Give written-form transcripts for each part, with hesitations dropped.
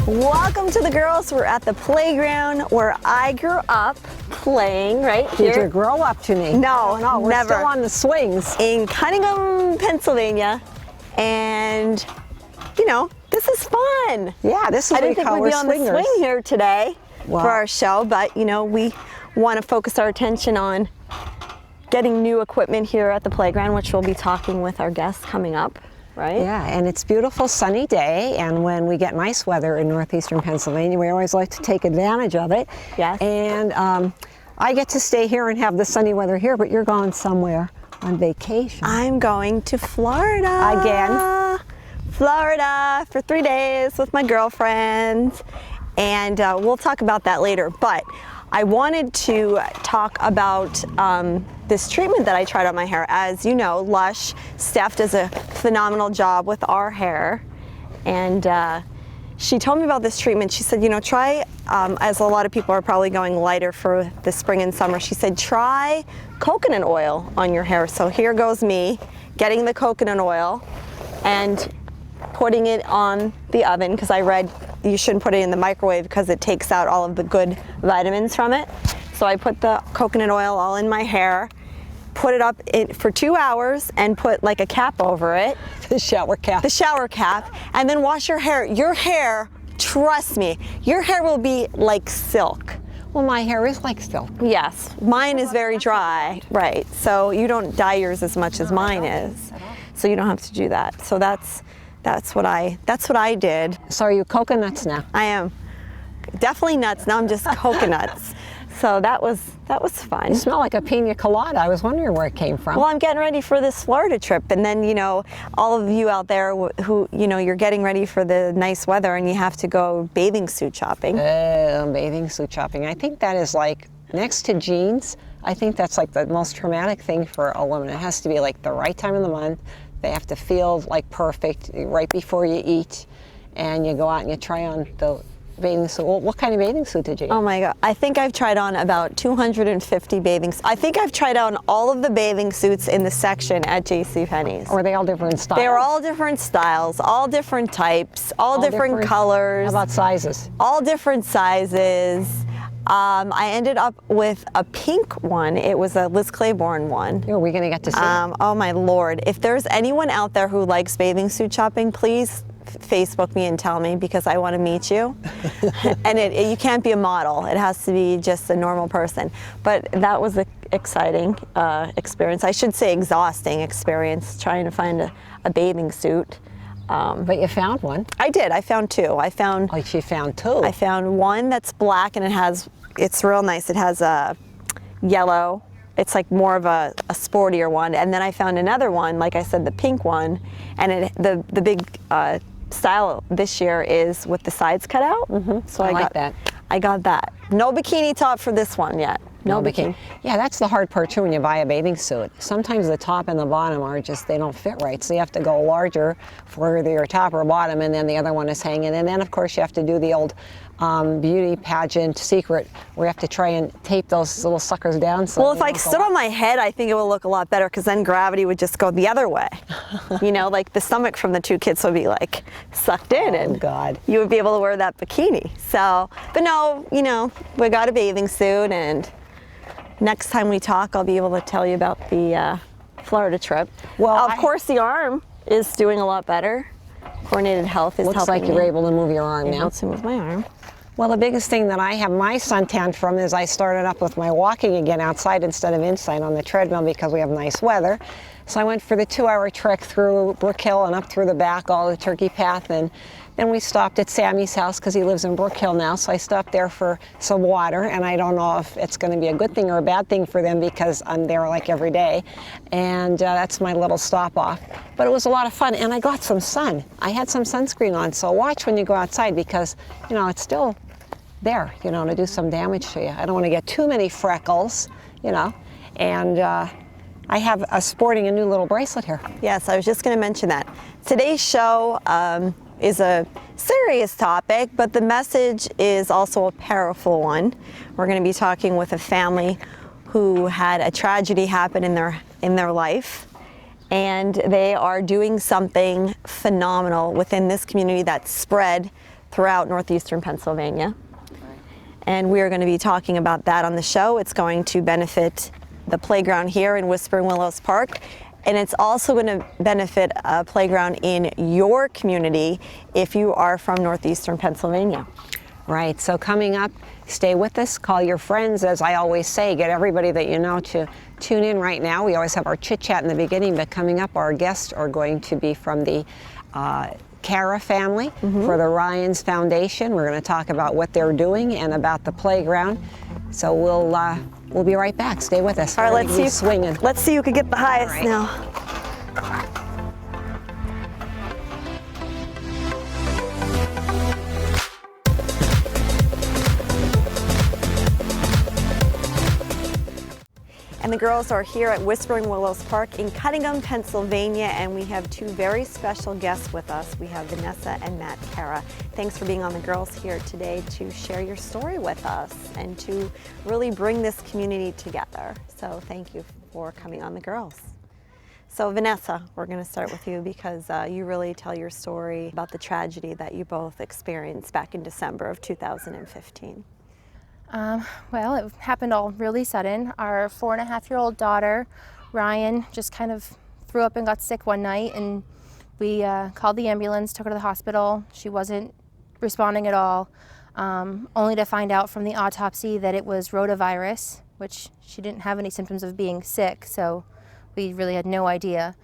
Welcome to the girls. We're at the playground where I grew up playing, right here. Did you grow up to me? No, we're never. still on the swings. In Cunningham, Pennsylvania. And, you know, this is fun. Yeah, this is what we call I didn't think we'd be on swingers. the swing here today Wow. for our show, but, you know, we want to focus our attention on getting new equipment here at the playground, which we'll be talking with our guests coming up. Right? Yeah, and it's a beautiful sunny day, and when we get nice weather in northeastern Pennsylvania, we always like to take advantage of it. Yes. And I get to stay here and have the sunny weather here, but you're going somewhere on vacation. I'm going to Florida. Again? Florida for 3 days with my girlfriend, and we'll talk about that later. But I wanted to talk about this treatment that I tried on my hair. As you know, Lush, Steph does a phenomenal job with our hair, and she told me about this treatment. She said, you know, try, as a lot of people are probably going lighter for the spring and summer, she said, try coconut oil on your hair. So here goes me getting the coconut oil and putting it on the oven, because I read you shouldn't put it in the microwave because it takes out all of the good vitamins from it. So I put the coconut oil all in my hair, put it up for 2 hours, and put like a cap over it. The shower cap. The shower cap, and then wash your hair. Your hair, trust me, your hair will be like silk. Well, my hair is like silk. Yes, mine is very dry, right? So you don't dye yours as much as mine is, so you don't have to do that. So that's what I did. So are you coconuts now? I am definitely nuts. Now I'm just coconuts. So that was fun. You smell like a pina colada. I was wondering where it came from. Well, I'm getting ready for this Florida trip, and then, you know, all of you out there who, you know, you're getting ready for the nice weather and you have to go bathing suit shopping. Bathing suit shopping. I think that is like, next to jeans, I think that's like the most traumatic thing for a woman. It has to be like the right time of the month. They have to feel like perfect right before you eat, and you go out and you try on the bathing suit. Well, what kind of bathing suit did you get? Oh my God, I think I've tried on about 250 bathing suits. I think I've tried on all of the bathing suits in the section at JCPenney's. Or are they all different styles? They were all different styles, all different types, all different colors. How about sizes? All different sizes. I ended up with a pink one. It was a Liz Claiborne one. Are we going to get to see it? Oh my Lord. If there's anyone out there who likes bathing suit shopping, please Facebook me and tell me, because I want to meet you. And you can't be a model. It has to be just a normal person. But that was an exciting experience. I should say exhausting experience, trying to find a bathing suit. But you found one. I did. I found two. Oh, she found two. I found one that's black, and it's real nice. It has a yellow. It's like more of a sportier one. And then I found another one, like I said, the pink one. And the big style this year is with the sides cut out. Mm-hmm. So I like that. I got that. No bikini top for this one yet. No bikini. Yeah, that's the hard part too when you buy a bathing suit. Sometimes the top and the bottom are just, they don't fit right. So you have to go larger for either your top or bottom, and then the other one is hanging. And then of course you have to do the old beauty pageant secret where you have to try and tape those little suckers down. So well, if I stood on my head, I think it would look a lot better, because then gravity would just go the other way. You know, like the stomach from the two kids would be like sucked in, and God, you would be able to wear that bikini. So, but no, you know, we got a bathing suit, and next time we talk, I'll be able to tell you about the Florida trip. Well, of course, the arm is doing a lot better. Coordinated Health is helping. Looks like you're able to move your arm now. Able to move my arm. Well, the biggest thing that I have my suntan from is I started up with my walking again outside instead of inside on the treadmill because we have nice weather. So I went for the 2-hour trek through Brook Hill and up through the back, all the Turkey Path, and Then we stopped at Sammy's house because he lives in Brook Hill now, so I stopped there for some water, and I don't know if it's going to be a good thing or a bad thing for them because I'm there like every day, and that's my little stop off. But it was a lot of fun, and I got some sun. I had some sunscreen on, so watch when you go outside because, you know, it's still there, you know, to do some damage to you. I don't want to get too many freckles, you know, and I have sporting a new little bracelet here. Yes, I was just going to mention that. Today's show is a serious topic, but the message is also a powerful one. We're going to be talking with a family who had a tragedy happen in their life, and they are doing something phenomenal within this community that's spread throughout northeastern Pennsylvania. And we are going to be talking about that on the show. It's going to benefit the playground here in Whispering Willows Park, and it's also going to benefit a playground in your community if you are from northeastern Pennsylvania. Right, so coming up, stay with us, call your friends, as I always say, get everybody that you know to tune in right now. We always have our chit chat in the beginning, but coming up, our guests are going to be from the Cara family for the Ryanne's Foundation. We're going to talk about what they're doing and about the playground. So we'll be right back. Stay with us. All right, let's see who can get the highest now. And the girls are here at Whispering Willows Park in Cunningham, Pennsylvania, and we have two very special guests with us. We have Vanessa and Matt Cara. Thanks for being on the Girls here today to share your story with us and to really bring this community together. So thank you for coming on the Girls. So Vanessa, we're going to start with you because you really tell your story about the tragedy that you both experienced back in December of 2015. Well, it happened all really sudden. Our 4.5-year-old daughter, Ryanne, just kind of threw up and got sick one night, and we called the ambulance, took her to the hospital. She wasn't responding at all, only to find out from the autopsy that it was rotavirus, which she didn't have any symptoms of being sick, so we really had no idea,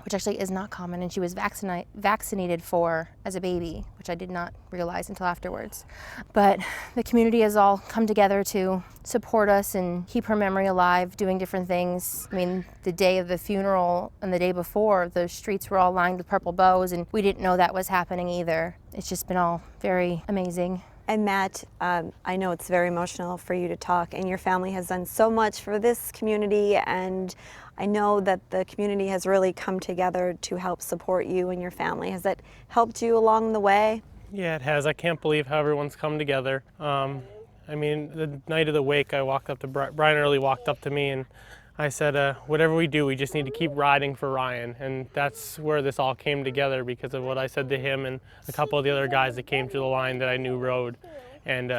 which actually is not common, and she was vaccinated for as a baby, which I did not realize until afterwards. But the community has all come together to support us and keep her memory alive, doing different things. I mean, the day of the funeral and the day before, the streets were all lined with purple bows, and we didn't know that was happening either. It's just been all very amazing. And Matt, I know it's very emotional for you to talk, and your family has done so much for this community, and I know that the community has really come together to help support you and your family. Has that helped you along the way? Yeah, it has. I can't believe how everyone's come together. I mean, the night of the wake, I walked up to Brian early walked up to me, and I said, whatever we do, we just need to keep riding for Ryan. And that's where this all came together because of what I said to him and a couple of the other guys that came to the line that I knew rode. And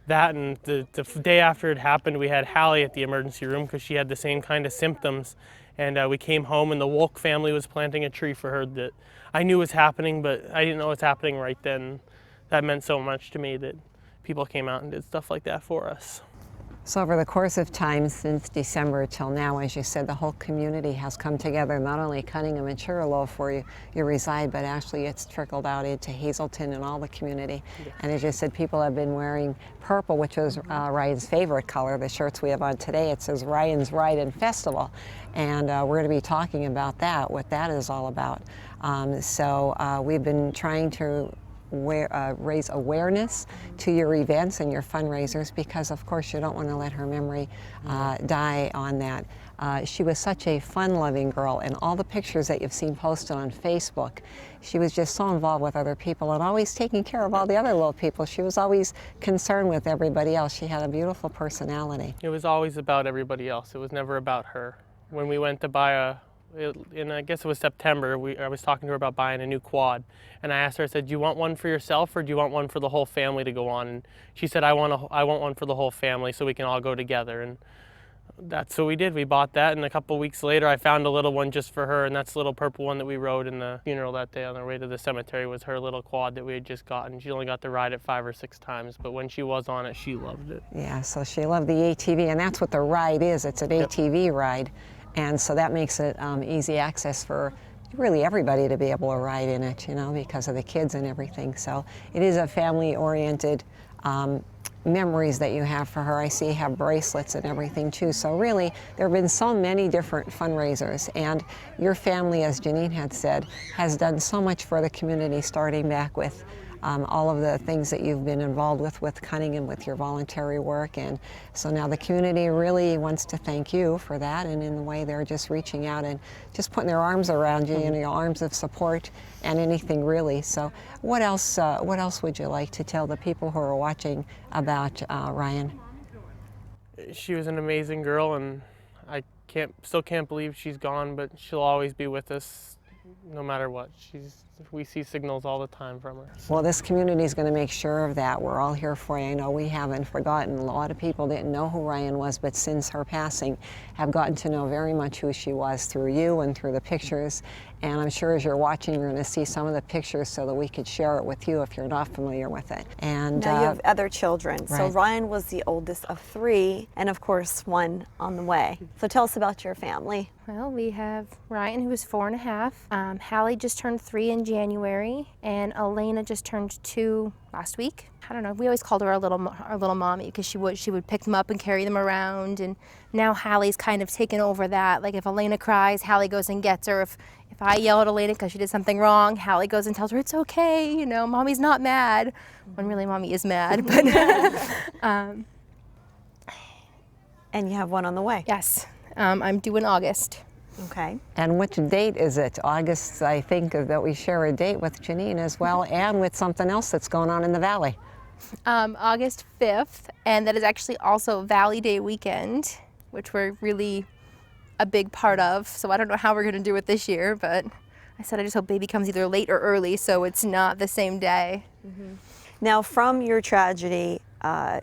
that and the day after it happened, we had Hallie at the emergency room because she had the same kind of symptoms. And we came home and the Wolk family was planting a tree for her that I knew was happening, but I didn't know it was happening right then. That meant so much to me that people came out and did stuff like that for us. So over the course of time since December till now, as you said, the whole community has come together, not only Cunningham and Sugarloaf where you reside, but actually it's trickled out into Hazelton and all the community. Yeah. And as you said, people have been wearing purple, which was Ryan's favorite color. The shirts we have on today, it says Ryan's Ride and Festival. And we're going to be talking about that, what that is all about. We've been trying to raise awareness to your events and your fundraisers because of course you don't want to let her memory die on that. She was such a fun-loving girl, and all the pictures that you've seen posted on Facebook, she was just so involved with other people and always taking care of all the other little people. She was always concerned with everybody else. She had a beautiful personality. It was always about everybody else. It was never about her. When we went to buy I guess it was September, I was talking to her about buying a new quad, and I asked her, I said, do you want one for yourself or do you want one for the whole family to go on? And she said, I want one for the whole family so we can all go together. And that's what we did. We bought that, and a couple weeks later I found a little one just for her, and that's the little purple one that we rode in the funeral that day on our way to the cemetery was her little quad that we had just gotten. She only got to ride it 5 or 6 times, but when she was on it, she loved it. Yeah, so she loved the ATV, and that's what the ride is. It's an ATV ride. And so that makes it easy access for really everybody to be able to ride in it, you know, because of the kids and everything. So it is a family-oriented memories that you have for her. I see you have bracelets and everything too. So really, there have been so many different fundraisers, and your family, as Janine had said, has done so much for the community, starting back with all of the things that you've been involved with Cunningham, with your voluntary work. And so now the community really wants to thank you for that, and in the way they're just reaching out and just putting their arms around you, your arms of support and anything really. So what else would you like to tell the people who are watching about Ryanne? She was an amazing girl, and I still can't believe she's gone, but she'll always be with us no matter what. We see signals all the time from her. Well, this community is going to make sure of that. We're all here for you. I know we haven't forgotten. A lot of people didn't know who Ryanne was, but since her passing, have gotten to know very much who she was through you and through the pictures. And I'm sure as you're watching, you're going to see some of the pictures so that we could share it with you if you're not familiar with it. And now you have other children. Right. So Ryanne was the oldest of 3, and of course one on the way. So tell us about your family. Well, we have Ryan, who was 4.5. Hallie just turned 3 in January, and Elena just turned 2 last week. I don't know. We always called her our little mommy because she would pick them up and carry them around. And now Hallie's kind of taken over that. Like if Elena cries, Hallie goes and gets her. If I yell at Elena because she did something wrong, Hallie goes and tells her it's okay. You know, mommy's not mad. When really mommy is mad. But And you have one on the way. yes, I'm due in August. Okay. And which date is it? August, I think, that we share a date with Janine as well, and with something else that's going on in the Valley. August 5th, and that is actually also Valley Day weekend, which we're really a big part of. So I don't know how we're going to do it this year, but I said I just hope baby comes either late or early so it's not the same day. Mm-hmm. Now, from your tragedy,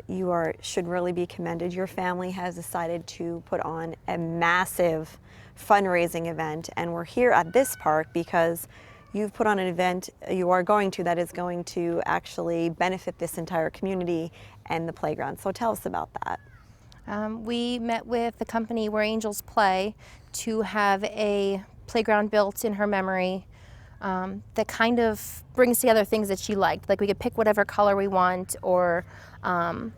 you should really be commended. Your family has decided to put on a massive fundraising event, and we're here at this park because you've put on an event that is going to actually benefit this entire community and the playground. So tell us about that. We met with the company Where Angels Play to have a playground built in her memory that kind of brings together things that she liked. Like we could pick whatever color we want, or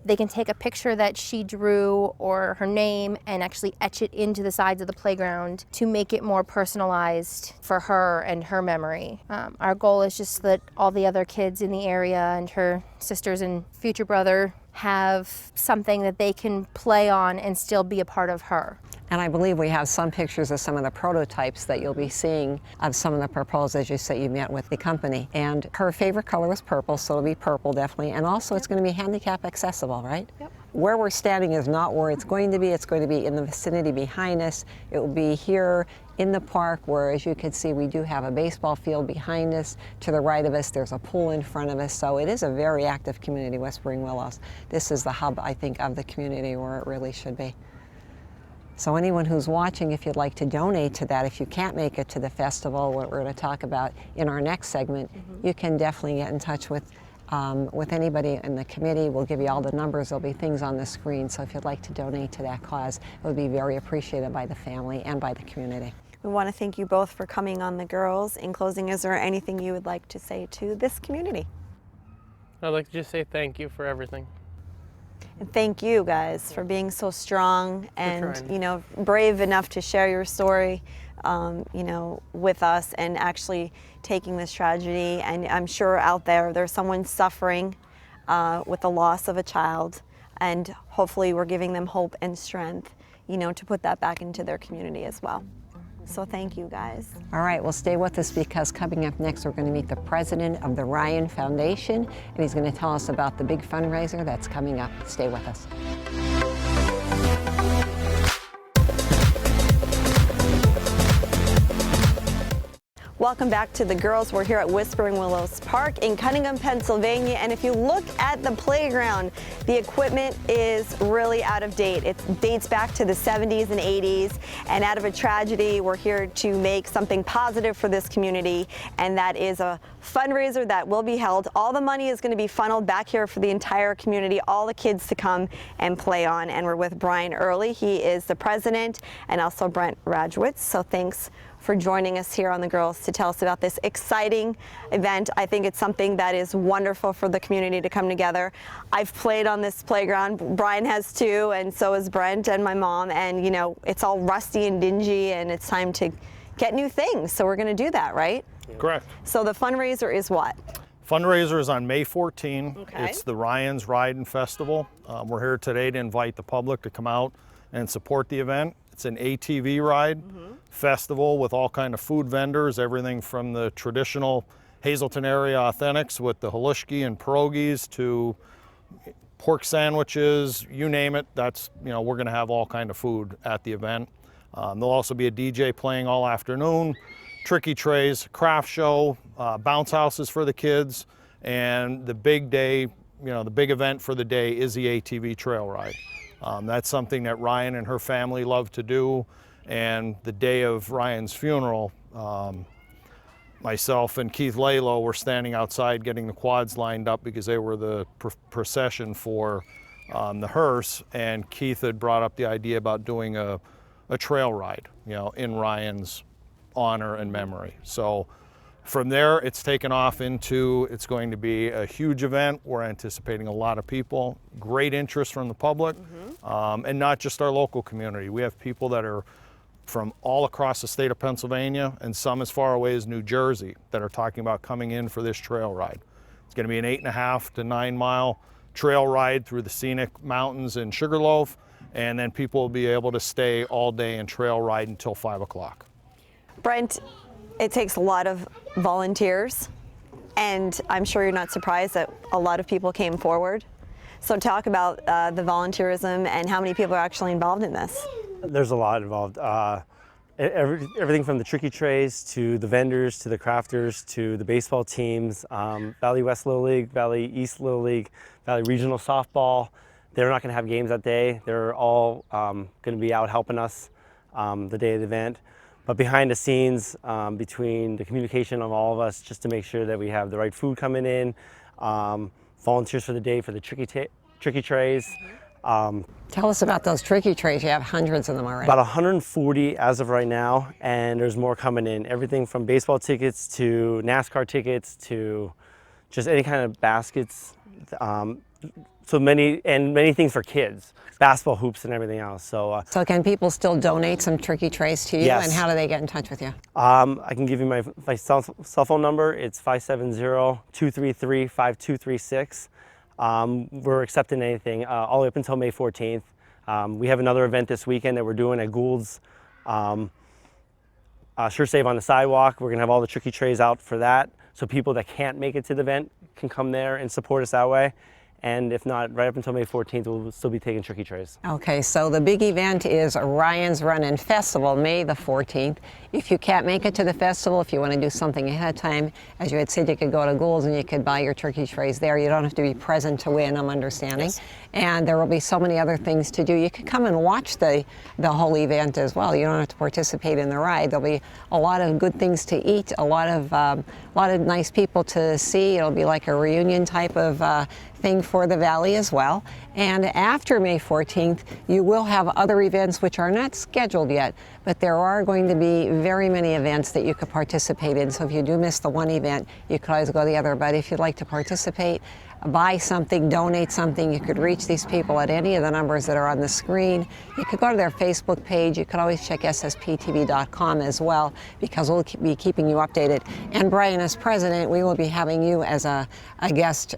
they can take a picture that she drew or her name and actually etch it into the sides of the playground to make it more personalized for her and her memory. Our goal is just that all the other kids in the area and her sisters and future brother have something that they can play on and still be a part of her. And I believe we have some pictures of some of the prototypes that you'll be seeing of some of the proposals, as you say, you met with the company. And her favorite color was purple, so it'll be purple definitely. And also it's going to be handicap accessible, right? Yep. Where we're standing is not where it's going to be. It's going to be in the vicinity behind us. It will be here in the park where, as you can see, we do have a baseball field behind us. To the right of us, there's a pool in front of us. So it is a very active community, Whispering Willows. This is the hub, I think, of the community where it really should be. So anyone who's watching, if you'd like to donate to that, if you can't make it to the festival, what we're going to talk about in our next segment, you can definitely get in touch with anybody in the committee. We'll give you all the numbers. There'll be things on the screen. So if you'd like to donate to that cause, it would be very appreciated by the family and by the community. We want to thank you both for coming on The Girls. In closing, is there anything you would like to say to this community? I'd like to just say thank you for everything. And thank you guys for being so strong and trying. Brave enough to share your story with us, and actually taking this tragedy. And I'm sure out there's someone suffering with the loss of a child, and hopefully we're giving them hope and strength to put that back into their community as well. So thank you guys. All right, well, stay with us, because coming up next, we're going to meet the president of the Ryanne Foundation, and he's going to tell us about the big fundraiser that's coming up. Stay with us. Welcome back to The Girls. We're here at Whispering Willows Park in Cunningham, Pennsylvania. And if you look at the playground, the equipment is really out of date. It dates back to the 70s and 80s. And out of a tragedy, we're here to make something positive for this community. And that is a fundraiser that will be held. All the money is going to be funneled back here for the entire community, all the kids to come and play on. And we're with Brian Early. He is the president, and also Brent Rajewitz. So thanks for joining us here on The Girls to tell us about this exciting event. I think it's something that is wonderful for the community to come together. I've played on this playground. Brian has too, and so has Brent and my mom, and you know, it's all rusty and dingy, and it's time to get new things. So we're going to do that, right? Correct. So the fundraiser is what? Fundraiser is on May 14. Okay. It's the Ryanne's Ride and Festival. We're here today to invite the public to come out and support the event. It's an ATV ride festival with all kind of food vendors, everything from the traditional Hazleton area authentics with the halushki and pierogies to pork sandwiches, you name it. That's, you know, we're going to have all kind of food at the event. There'll also be a DJ playing all afternoon, tricky trays, craft show, bounce houses for the kids, and the big day, you know, the big event for the day is the ATV trail ride. That's something that Ryanne and her family love to do, and the day of Ryanne's funeral, myself and Keith Lalo were standing outside getting the quads lined up because they were the procession for the hearse, and Keith had brought up the idea about doing a trail ride, you know, in Ryanne's honor and memory. So from there, it's taken off into, it's going to be a huge event. We're anticipating a lot of people, great interest from the public, and not just our local community. We have people that are from all across the state of Pennsylvania and some as far away as New Jersey that are talking about coming in for this trail ride. It's going to be an 8.5 to 9 mile trail ride through the scenic mountains in Sugarloaf, and then people will be able to stay all day and trail ride until 5 o'clock. Brent, it takes a lot of volunteers, and I'm sure you're not surprised that a lot of people came forward. So talk about the volunteerism and how many people are actually involved in this. There's a lot involved. Everything from the tricky trays to the vendors to the crafters to the baseball teams, Valley West Little League, Valley East Little League, Valley Regional Softball. They're not going to have games that day. They're all going to be out helping us the day of the event. But behind the scenes, between the communication of all of us, just to make sure that we have the right food coming in, volunteers for the day for the tricky trays. Tell us about those tricky trays. You have hundreds of them already. About 140 as of right now, and there's more coming in. Everything from baseball tickets to NASCAR tickets to just any kind of baskets. So many things for kids, basketball hoops and everything else. So can people still donate some tricky trays to you? Yes. And how do they get in touch with you? I can give you my cell phone number. It's 570-233-5236. We're accepting anything all the way up until May 14th. We have another event this weekend that we're doing at Gould's Sure Save on the Sidewalk. We're going to have all the tricky trays out for that, so people that can't make it to the event can come there and support us that way. And if not, right up until May 14th, we'll still be taking tricky trays. Okay, so the big event is Ryanne's Run and Festival, May the 14th. If you can't make it to the festival, if you want to do something ahead of time, as you had said, you could go to Gould's and you could buy your turkey trays there. You don't have to be present to win, I'm understanding. Yes. And there will be so many other things to do. You could come and watch the whole event as well. You don't have to participate in the ride. There'll be a lot of good things to eat, a lot of nice people to see. It'll be like a reunion type of thing for the Valley as well. And after May 14th, you will have other events which are not scheduled yet, but there are going to be very many events that you could participate in. So if you do miss the one event, you could always go to the other. But if you'd like to participate, buy something, donate something, you could reach these people at any of the numbers that are on the screen. You could go to their Facebook page. You could always check ssptv.com as well, because we'll be keeping you updated. And Brian, as president, we will be having you as a guest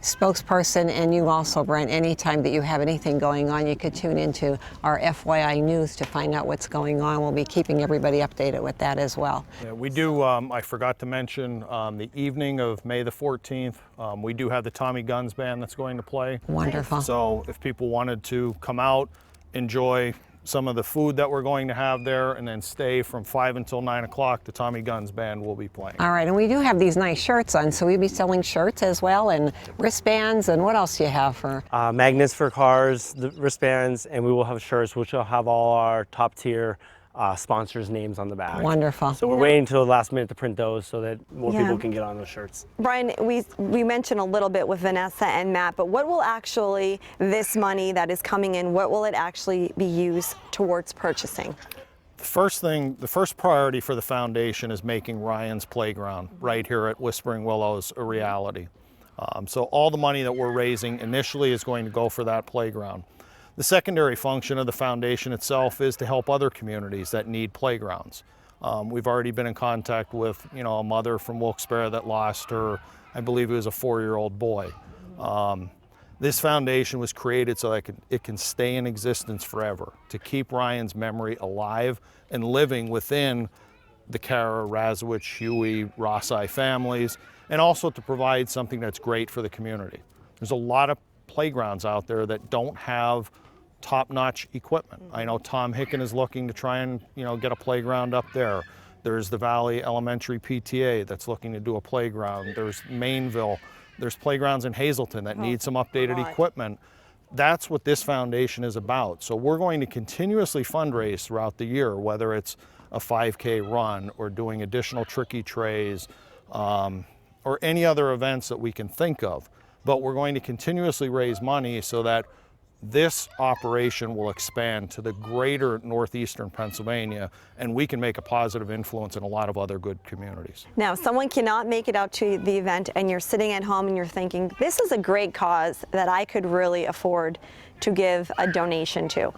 spokesperson, and you also, Brent, anytime that you have anything going on, you could tune into our FYI News to find out what's going on. We'll be keeping everybody updated with that as well. Yeah, we do, I forgot to mention, the evening of May the 14th, we do have the Tommy Guns Band that's going to play. Wonderful. So if people wanted to come out, enjoy some of the food that we're going to have there, and then stay from 5 until 9 o'clock, the Tommy Guns Band will be playing. All right, and we do have these nice shirts on, so we'll be selling shirts as well, and wristbands, and what else do you have for? Magnets for cars, the wristbands, and we will have shirts which will have all our top tier sponsors' names on the back. Wonderful. So we're waiting until the last minute to print those so that more people can get on those shirts. Brian, we mentioned a little bit with Vanessa and Matt, but what will actually, this money that is coming in, what will it actually be used towards purchasing? The first priority for the foundation is making Ryan's playground right here at Whispering Willows a reality. So all the money that we're raising initially is going to go for that playground. The secondary function of the foundation itself is to help other communities that need playgrounds. We've already been in contact with, a mother from Wilkes-Barre that lost her, I believe it was a 4-year-old boy. This foundation was created so that it can stay in existence forever, to keep Ryan's memory alive and living within the Kara, Razowich, Huey, Rossi families, and also to provide something that's great for the community. There's a lot of playgrounds out there that don't have top-notch equipment. I know Tom Hicken is looking to try and get a playground up there. There's the Valley Elementary PTA that's looking to do a playground. There's Mainville. There's playgrounds in Hazleton that need some updated equipment. That's what this foundation is about. So we're going to continuously fundraise throughout the year, whether it's a 5K run or doing additional tricky trays or any other events that we can think of. But we're going to continuously raise money so that this operation will expand to the greater northeastern Pennsylvania, and we can make a positive influence in a lot of other good communities. Now, if someone cannot make it out to the event and you're sitting at home and you're thinking, this is a great cause that I could really afford to give a donation to,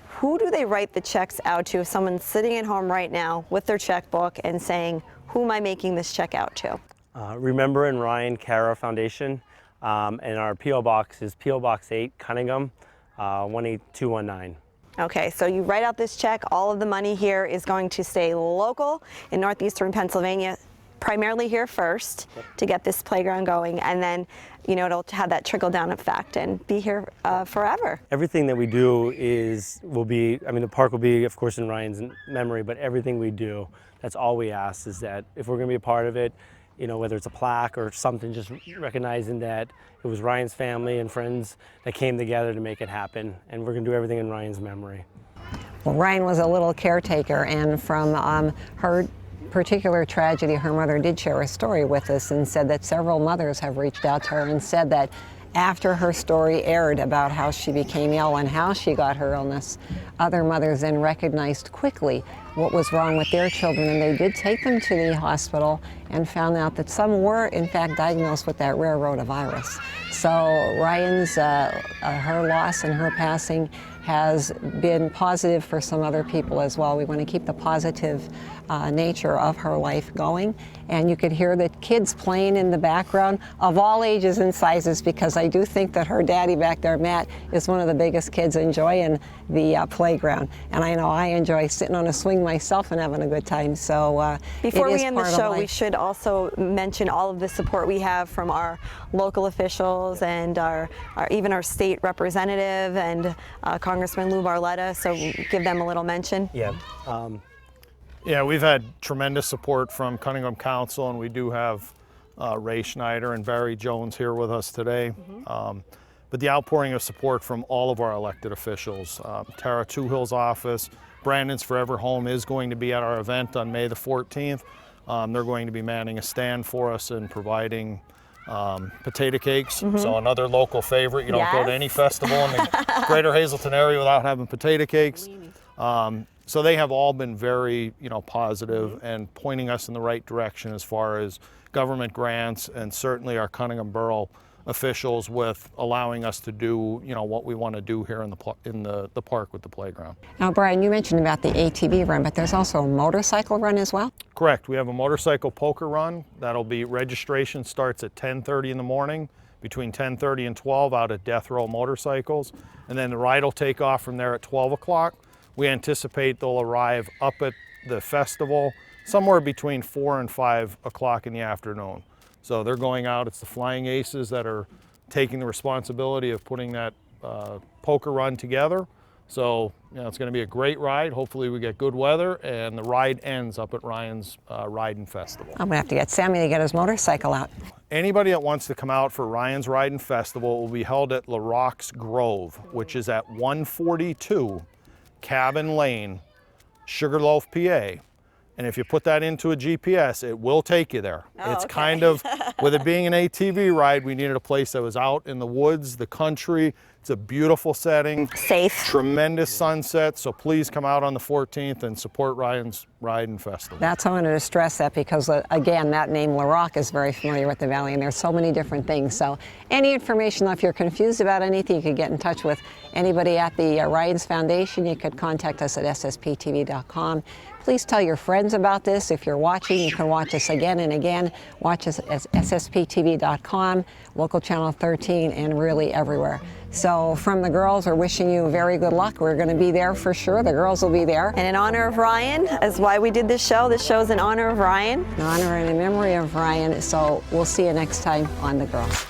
who do they write the checks out to? If someone's sitting at home right now with their checkbook and saying, who am I making this check out to? Remember and Ryan Kara Foundation, and our P.O. Box is P.O. Box 8, Cunningham, 18219. Okay, so you write out this check. All of the money here is going to stay local in northeastern Pennsylvania, primarily here first to get this playground going, and then it'll have that trickle down effect and be here forever. Everything that we do will be, the park will be, of course, in Ryan's memory, but everything we do, that's all we ask, is that if we're going to be a part of it, whether it's a plaque or something, just recognizing that it was Ryan's family and friends that came together to make it happen, and we're going to do everything in Ryan's memory. Well, Ryan was a little caretaker, and from her particular tragedy, her mother did share a story with us and said that several mothers have reached out to her and said that after her story aired about how she became ill and how she got her illness, other mothers then recognized quickly what was wrong with their children, and they did take them to the hospital and found out that some were in fact diagnosed with that rare rotavirus. So Ryan's, her loss and her passing has been positive for some other people as well. We want to keep the positive nature of her life going. And you could hear the kids playing in the background of all ages and sizes, because I do think that her daddy back there, Matt, is one of the biggest kids enjoying the playground. And I know I enjoy sitting on a swing myself and having a good time. So before we end the show, we should also mention all of the support we have from our local officials and even our state representative and Congressman Lou Barletta. So give them a little mention. Yeah. Yeah, we've had tremendous support from Cunningham Council, and we do have Ray Schneider and Barry Jones here with us today. But the outpouring of support from all of our elected officials, Tara Toohill's office, Brandon's Forever Home is going to be at our event on May the 14th. They're going to be manning a stand for us and providing potato cakes. So another local favorite. You don't go to any festival in the greater Hazleton area without having potato cakes. So they have all been very, positive and pointing us in the right direction as far as government grants, and certainly our Cunningham Borough officials with allowing us to do, what we want to do here in the park with the playground. Now, Brian, you mentioned about the ATV run, but there's also a motorcycle run as well? Correct. We have a motorcycle poker run. That'll be, registration starts at 10:30 in the morning, between 10:30 and 12 out at Death Row Motorcycles. And then the ride will take off from there at 12 o'clock. We anticipate they'll arrive up at the festival somewhere between 4 and 5 o'clock in the afternoon. So they're going out. It's the Flying Aces that are taking the responsibility of putting that poker run together. So it's going to be a great ride. Hopefully we get good weather, and the ride ends up at Ryan's Riding Festival. I'm going to have to get Sammy to get his motorcycle out. Anybody that wants to come out for Ryan's Riding Festival will be held at La Roque's Grove, which is at 142 Cabin Lane, Sugarloaf, PA. And if you put that into a GPS, it will take you there. It's kind of, with it being an ATV ride, we needed a place that was out in the woods, the country, It's a beautiful setting. Safe. Tremendous sunset, so please come out on the 14th and support Ryan's Ride and Festival. That's, I wanted to stress that because, again, that name La Roque is very familiar with the valley, and there's so many different things. So any information, if you're confused about anything, you could get in touch with anybody at the Ryan's Foundation. You could contact us at ssptv.com. Please tell your friends about this. If you're watching, you can watch us again and again. Watch us at ssptv.com, local channel 13, and really everywhere. So from the girls, we're wishing you very good luck. We're going to be there for sure. The girls will be there. And in honor of Ryan, is why we did this show. This show's in honor of Ryan. In honor and in memory of Ryan. So we'll see you next time on The Girls.